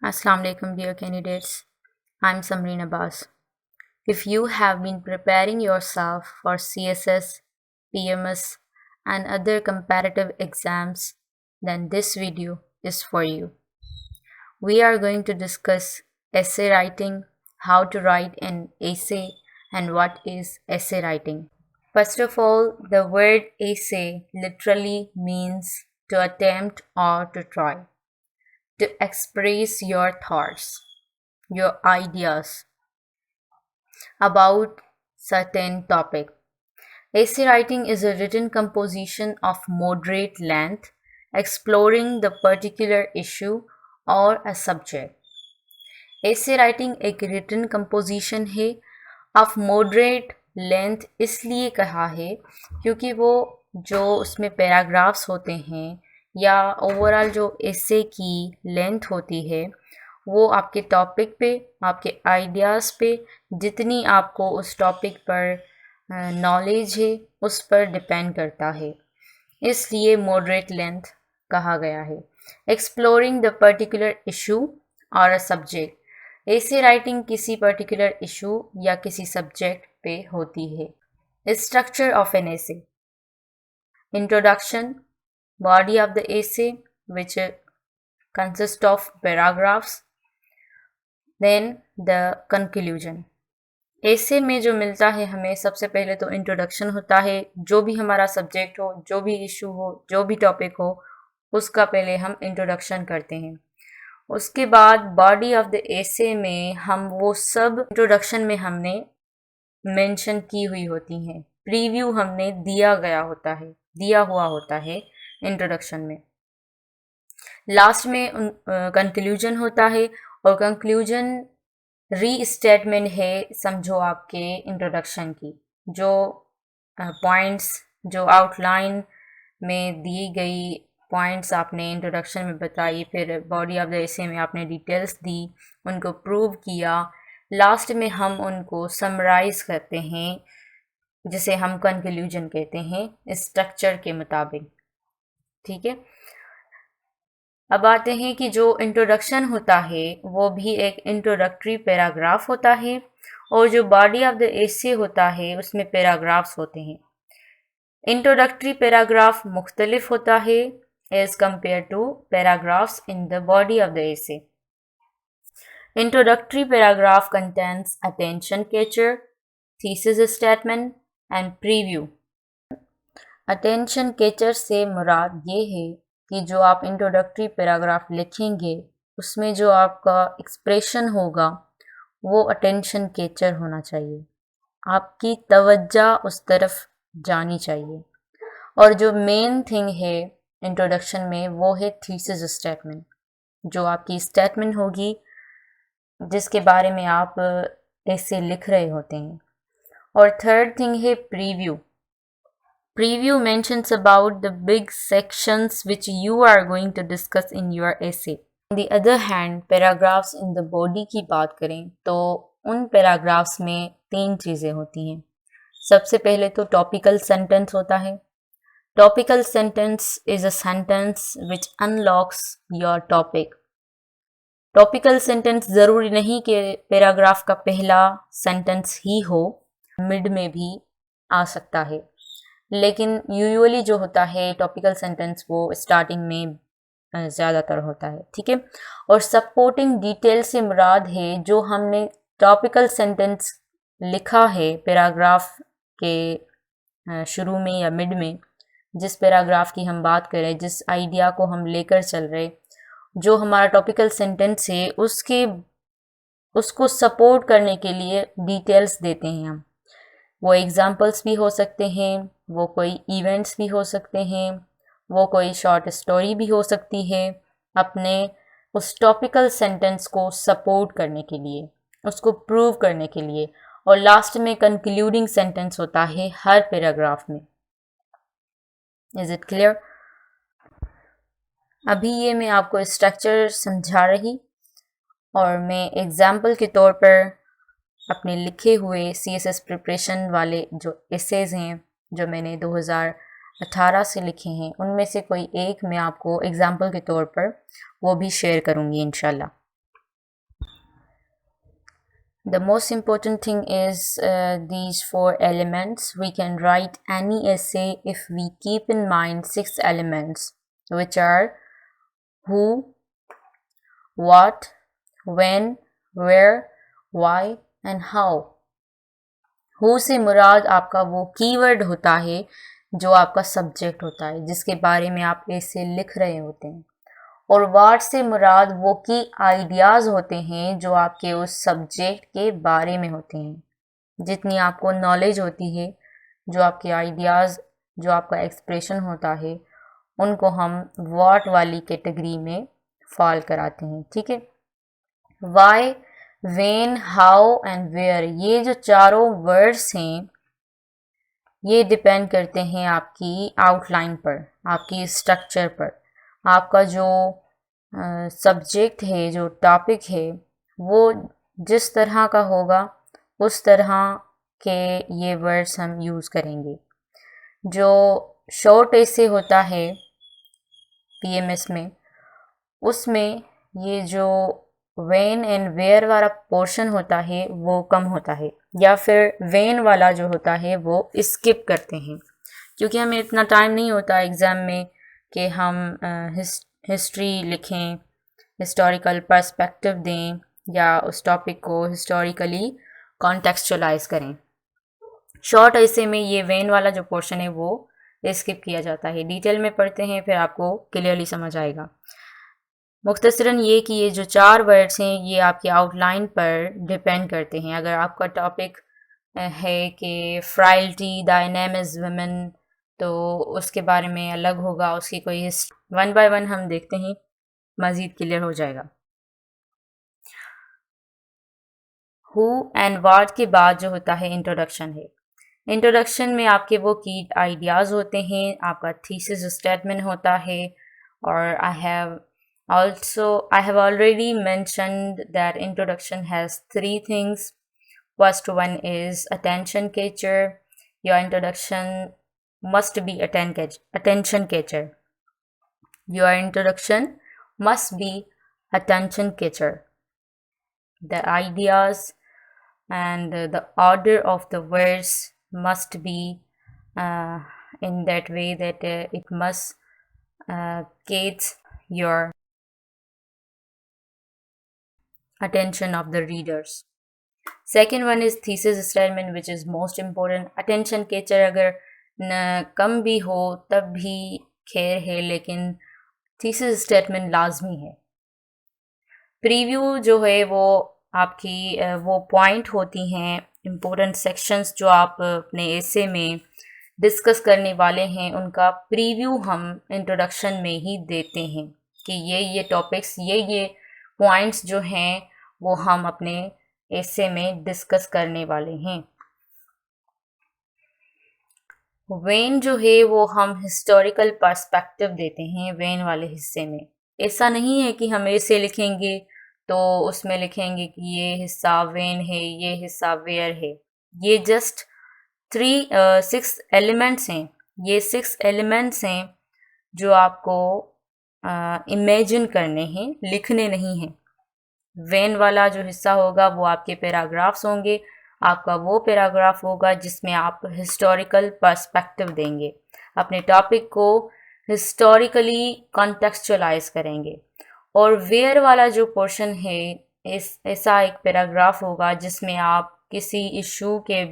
Assalamu alaikum, dear candidates. I'm Samreen Abbas. If you have been preparing yourself for CSS, PMS, and other comparative exams, then this video is for you. We are going to discuss essay writing, how to write an essay, and what is essay writing. First of all, the word essay literally means to attempt or to try, to express your thoughts, your ideas about certain topic. Essay writing is a written composition of moderate length exploring the particular issue or a subject. essay writing एक written composition है of moderate length इसलिए कहा है क्योंकि वो जो उसमें paragraphs होते हैं या ओवरऑल जो essay की लेंथ होती है वो आपके टॉपिक पे आपके आइडियाज़ पे जितनी आपको उस टॉपिक पर नॉलेज है उस पर डिपेंड करता है, इसलिए मॉडरेट लेंथ कहा गया है। Exploring the particular issue or a subject, essay writing किसी पर्टिकुलर इशू या किसी सब्जेक्ट पे होती है। Structure of an essay: introduction, body of the essay which consists of paragraphs, then the conclusion। ऐसे में जो मिलता है हमें सबसे पहले तो इंट्रोडक्शन होता है, जो भी हमारा सब्जेक्ट हो, जो भी इशू हो, जो भी टॉपिक हो, उसका पहले हम इंट्रोडक्शन करते हैं। उसके बाद बॉडी ऑफ द essay में हम वो सब इंट्रोडक्शन में हमने मेंशन की हुई होती हैं, प्रीव्यू हमने दिया हुआ होता है इंट्रोडक्शन में। लास्ट में कंक्लूजन होता है और कंक्लूजन रीस्टेटमेंट है समझो आपके इंट्रोडक्शन की, जो पॉइंट्स जो आउटलाइन में दी गई पॉइंट्स आपने इंट्रोडक्शन में बताई, फिर बॉडी ऑफ द essay में आपने डिटेल्स दी, उनको प्रूव किया, लास्ट में हम उनको समराइज़ करते हैं जिसे हम कंक्लूजन कहते हैं स्ट्रक्चर के मुताबिक। ठीक है, अब आते हैं कि जो इंट्रोडक्शन होता है वो भी एक इंट्रोडक्टरी पैराग्राफ होता है और जो बॉडी ऑफ द essay होता है उसमें पैराग्राफ्स होते हैं। इंट्रोडक्टरी पैराग्राफ मुख्तलिफ होता है as compare to paragraphs in the body of the essay। Introductory paragraph contents attention catcher, thesis statement and preview. Attention catcher से मुराद ये है कि जो आप इंट्रोडक्टरी पैराग्राफ लिखेंगे उसमें जो आपका एक्सप्रेशन होगा वो अटेंशन कैचर होना चाहिए, आपकी तवज्जो उस तरफ जानी चाहिए। और जो मेन थिंग है इंट्रोडक्शन में वो है थीसिस स्टेटमेंट, जो आपकी स्टेटमेंट होगी जिसके बारे में आप ऐसे लिख रहे होते हैं। और थर्ड थिंग है preview. Preview mentions about the big sections which you are going to discuss in your essay. On the other hand, paragraphs in the body की बात करें तो उन paragraphs में 3 चीज़ें होती हैं। सबसे पहले तो topical sentence होता है। Topical sentence is a sentence which unlocks your topic. Topical sentence ज़रूरी नहीं कि paragraph का पहला sentence ही हो, मिड में भी आ सकता है, लेकिन यूजुअली जो होता है टॉपिकल सेंटेंस वो स्टार्टिंग में ज़्यादातर होता है। ठीक है, और सपोर्टिंग डिटेल से मुराद है जो हमने टॉपिकल सेंटेंस लिखा है पैराग्राफ के शुरू में या मिड में, जिस पैराग्राफ की हम बात करें, जिस आइडिया को हम लेकर चल रहे, जो हमारा टॉपिकल सेंटेंस है उसको सपोर्ट करने के लिए डिटेल्स देते हैं हम। वो एग्जाम्पल्स भी हो सकते हैं, वो कोई इवेंट्स भी हो सकते हैं, वो कोई शॉर्ट स्टोरी भी हो सकती है, अपने उस टॉपिकल सेंटेंस को सपोर्ट करने के लिए, उसको प्रूव करने के लिए। और लास्ट में कंक्लूडिंग सेंटेंस होता है हर पैराग्राफ में। Is it clear? अभी ये मैं आपको स्ट्रक्चर समझा रही और मैं एग्जाम्पल के तौर पर अपने लिखे हुए CSS प्रिपरेशन वाले जो एसेज हैं जो मैंने 2018 से लिखे हैं उनमें से कोई एक मैं आपको एग्जाम्पल के तौर पर वो भी शेयर करूँगी इंशाल्लाह। The most important thing is these 4 elements. We can write any essay if we keep in mind 6 elements, which are who, what, when, where, why and how. Who से मुराद आपका वो कीवर्ड होता है जो आपका सब्जेक्ट होता है, जिसके बारे में आप ऐसे लिख रहे होते हैं, और वाट से मुराद वो की आइडियाज़ होते हैं जो आपके उस सब्जेक्ट के बारे में होते हैं। जितनी आपको नॉलेज होती है, जो आपके आइडियाज़, जो आपका एक्सप्रेशन होता है, उनको हम वाट वाली कैटेगरी में फॉल कराते हैं। ठीक है। Why, when, how and where, ये जो चारों वर्ड्स हैं ये डिपेंड करते हैं आपकी आउटलाइन पर, आपकी स्ट्रक्चर पर। आपका जो सब्जेक्ट है, जो टॉपिक है, वो जिस तरह का होगा उस तरह के ये वर्ड्स हम यूज़ करेंगे। जो शॉर्ट ऐसे होता है पीएमएस में, उसमें ये जो वेन एंड वेयर वाला पोर्शन होता है वो कम होता है, या फिर वेन वाला जो होता है वो स्किप करते हैं, क्योंकि हमें इतना टाइम नहीं होता एग्ज़ाम में कि हम हिस्ट्री लिखें, हिस्टोरिकल पर्सपेक्टिव दें या उस टॉपिक को हिस्टोरिकली कॉन्टेक्सचुअलाइज करें। शॉर्ट ऐसे में ये वेन वाला जो पोर्शन है वो स्किप किया जाता है। डिटेल में पढ़ते हैं फिर आपको क्लियरली समझ आएगा। मुख्तसरन ये कि ये जो 4 वर्ड्स हैं ये आपकी आउटलाइन पर डिपेंड करते हैं। अगर आपका टॉपिक है कि फ्राइल्टी, डायनेमिज्म, तो उसके बारे में अलग होगा, उसकी कोई वन बाय वन हम देखते हैं, मज़ीद क्लियर हो जाएगा। हु एंड व्हाट के बाद जो होता है इंट्रोडक्शन है। इंट्रोडक्शन में आपके वो की आइडियाज़ होते हैं, आपका थीसिस स्टेटमेंट होता है, और I have already mentioned that introduction has 3 things. First one is attention catcher. Your introduction must be attention catcher. Your introduction must be attention catcher. The ideas and the order of the words must be in that way that it must catch your attention of the readers. Second one is thesis statement, which is most important. Attention catcher अगर न कम भी हो तब भी खैर है, लेकिन thesis statement लाजमी है। प्रीव्यू जो है वो आपकी वो पॉइंट होती हैं, इम्पोर्टेंट सेक्शंस जो आप अपने एसे में डिस्कस करने वाले हैं, उनका प्रीव्यू हम इंट्रोडक्शन में ही देते हैं कि ये टॉपिक्स, ये पॉइंट्स जो हैं वो हम अपने एसे में डिस्कस करने वाले हैं। वेन जो है वो हम हिस्टोरिकल पर्सपेक्टिव देते हैं वेन वाले हिस्से में। ऐसा नहीं है कि हम एसे लिखेंगे तो उसमें लिखेंगे कि ये हिस्सा वेन है, ये हिस्सा वेयर है। ये जस्ट 6 एलिमेंट्स हैं। ये 6 एलिमेंट्स हैं जो आपको इमेजिन करने हैं, लिखने नहीं हैं। वेन वाला जो हिस्सा होगा वो आपके पैराग्राफ्स होंगे। आपका वो पैराग्राफ होगा जिसमें आप हिस्टोरिकल पर्सपेक्टिव देंगे, अपने टॉपिक को हिस्टोरिकली कॉन्टेक्सचुअलाइज करेंगे। और वेयर वाला जो पोर्शन है, ऐसा एक पैराग्राफ होगा जिसमें आप किसी इशू के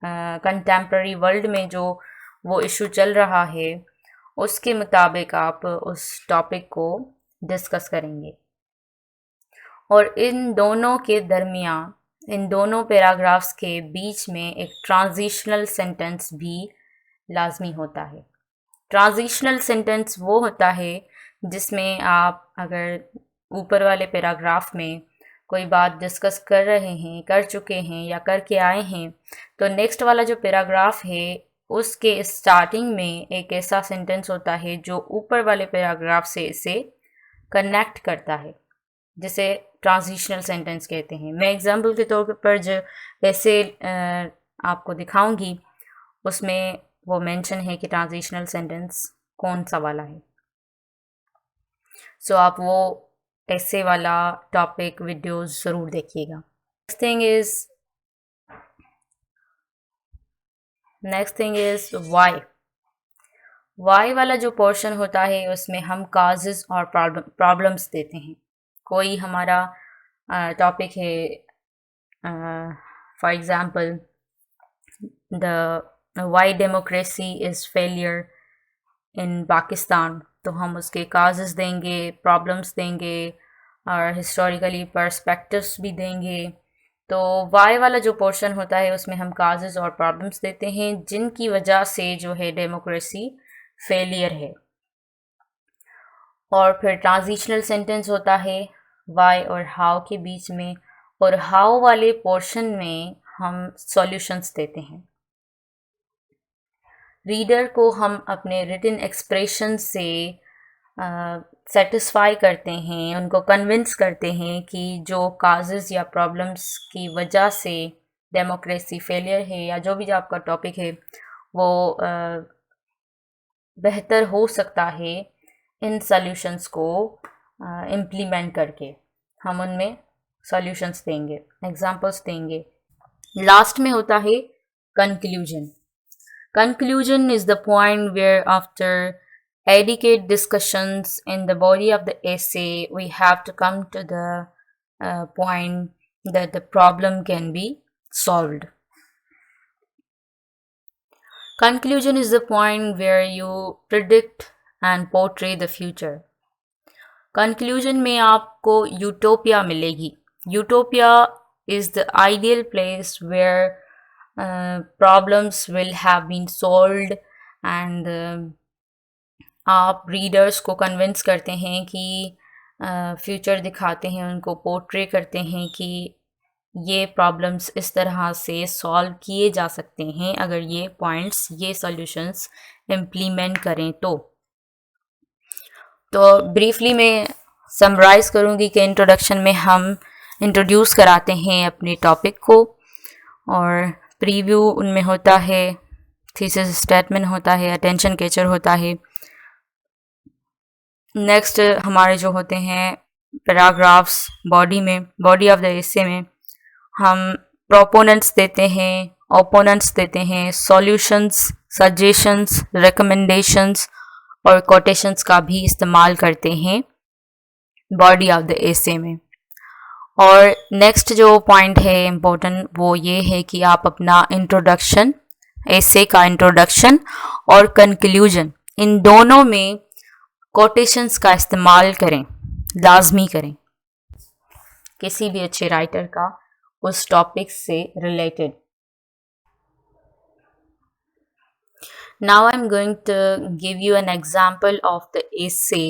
कंटेम्प्ररी वर्ल्ड में जो वो इशू चल रहा है उसके मुताबिक आप उस टॉपिक को डिस्कस करेंगे। और इन दोनों के दरमियान, इन दोनों पैराग्राफ्स के बीच में एक ट्रांजिशनल सेंटेंस भी लाजमी होता है। ट्रांजिशनल सेंटेंस वो होता है जिसमें आप अगर ऊपर वाले पैराग्राफ में कोई बात डिस्कस कर रहे हैं, कर चुके हैं या करके आए हैं, तो नेक्स्ट वाला जो पैराग्राफ है उसके स्टार्टिंग में एक ऐसा सेंटेंस होता है जो ऊपर वाले पैराग्राफ से इसे कनेक्ट करता है, जिसे ट्रांजिशनल सेंटेंस कहते हैं। मैं एग्जाम्पल के तौर पर जो ऐसे आपको दिखाऊंगी उसमें वो मेंशन है कि ट्रांजिशनल सेंटेंस कौन सा वाला है। सो आप वो ऐसे वाला टॉपिक वीडियोस ज़रूर देखिएगा। नेक्स्ट थिंग इज वाई वाला जो पोर्शन होता है उसमें हम काजेस और प्रॉब्लम्स देते हैं. कोई हमारा टॉपिक है, for example the Y democracy is failure in Pakistan, तो हम उसके काजेस देंगे, प्रॉब्लम्स देंगे और हिस्टोरिकली पर्सपेक्टिव्स भी देंगे. तो वाई वाला जो पोर्शन होता है उसमें हम काजेस और प्रॉब्लम्स देते हैं जिनकी वजह से जो है डेमोक्रेसी फेलियर है. और फिर ट्रांजिशनल सेंटेंस होता है वाई और हाउ के बीच में, और हाउ वाले पोर्शन में हम सॉल्यूशंस देते हैं. रीडर को हम अपने रिटन एक्सप्रेशन से सेटिस्फाई करते हैं, उनको कन्विंस करते हैं कि जो काजेज़ या प्रॉब्लम्स की वजह से डेमोक्रेसी फेलियर है या जो भी आपका टॉपिक है वो बेहतर हो सकता है इन सॉल्यूशंस को इम्प्लीमेंट करके. हम उनमें सॉल्यूशंस देंगे, एग्जांपल्स देंगे. लास्ट में होता है conclusion. Conclusion is the point where, after adequate discussions in the body of the essay, we have to come to the point that the problem can be solved. Conclusion is the point where you predict and portray the future. Conclusion में आपको utopia मिलेगी. Utopia is the ideal place where problems will have been solved and आप readers को convince करते हैं कि future दिखाते हैं, उनको पोर्ट्रे करते हैं कि ये प्रॉब्लम्स इस तरह से सॉल्व किए जा सकते हैं अगर ये पॉइंट्स, ये सॉल्यूशंस इम्प्लीमेंट करें. तो ब्रीफली मैं समराइज़ करूँगी कि इंट्रोडक्शन में हम इंट्रोड्यूस कराते हैं अपने टॉपिक को, और प्रीव्यू उनमें होता है, थीसिस स्टेटमेंट होता है, अटेंशन कैचर होता है. नेक्स्ट हमारे जो होते हैं पैराग्राफ्स, बॉडी ऑफ द एसे में हम प्रोपोनेंट्स देते हैं, ओपोनेंट्स देते हैं, सॉल्यूशंस, सजेशंस, रिकमेंडेशंस और कोटेशंस का भी इस्तेमाल करते हैं बॉडी ऑफ द एसे में. और नेक्स्ट जो पॉइंट है इम्पोर्टेंट वो ये है कि आप अपना इंट्रोडक्शन, एसे का इंट्रोडक्शन और कंक्लूजन, इन दोनों में कोटेशंस का इस्तेमाल करें, लाजमी करें, किसी भी अच्छे राइटर का उस टॉपिक से related. Now I am going to give you an example of the essay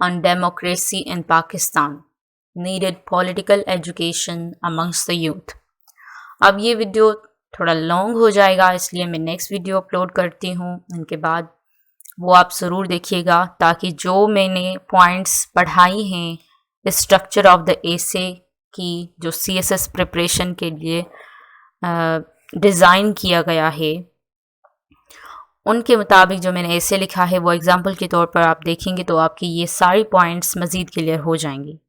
on democracy in Pakistan, needed political education amongst the youth. अब ये वीडियो थोड़ा लॉन्ग हो जाएगा, इसलिए मैं नेक्स्ट वीडियो अपलोड करती हूँ. इनके बाद वो आप ज़रूर देखिएगा ताकि जो मैंने पॉइंट्स पढ़ाई हैं स्ट्रक्चर ऑफ द एसे की, जो CSS प्रिपरेशन के लिए डिज़ाइन किया गया है, उनके मुताबिक जो मैंने एसे लिखा है वो एग्जाम्पल के तौर पर आप देखेंगे तो आपकी ये सारी पॉइंट्स मज़ीद क्लियर हो जाएंगी.